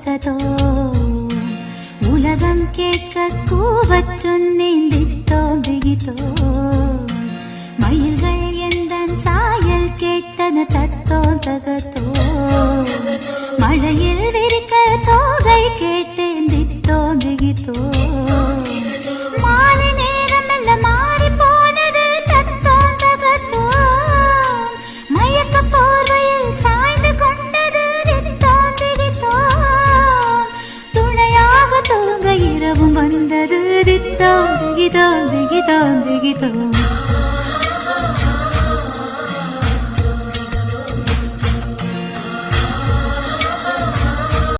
தகதோ உலகம் கேட்க கூவச் சொன்னேன் தித்தோ திகிதோ மயில்கள் எந்தன் சாயல் கேட்டன தத்தோ தகதோ மழையில் விரிக்க தோகை கேட்டேன் தித்தோ திகிதோ மாலை நேரம் எல்லாம் மாறி போனது தத்தோ தகதோ மயக்க போர்வையில் சாய்ந்து கொண்டது தித்தோ திகிதோ துணையாக தூங்க இரவும் வந்தது தித்தோ திகிதோ திகிதோ திகிதோ